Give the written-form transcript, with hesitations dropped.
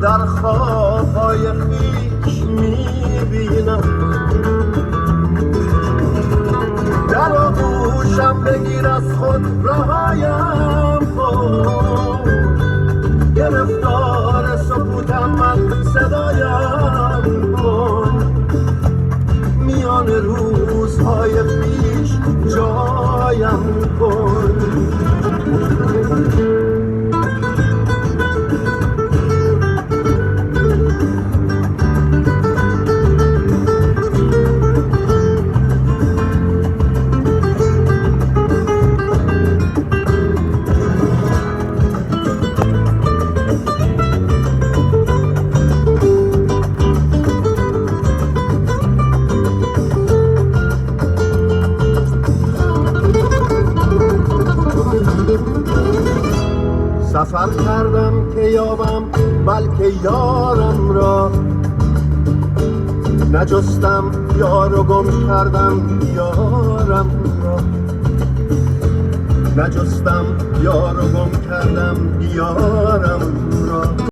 در خوابهای خویش میبینم، در آغوشم بگیر از خود رهایم کن، گرفتار سکوتم من صدایم کن، میان روزهای پیش جایم کن. سفر کردم که یابم بلکه یارم را، نجستم یار و گم کردم یارم را، نجستم یار و گم کردم یارم را.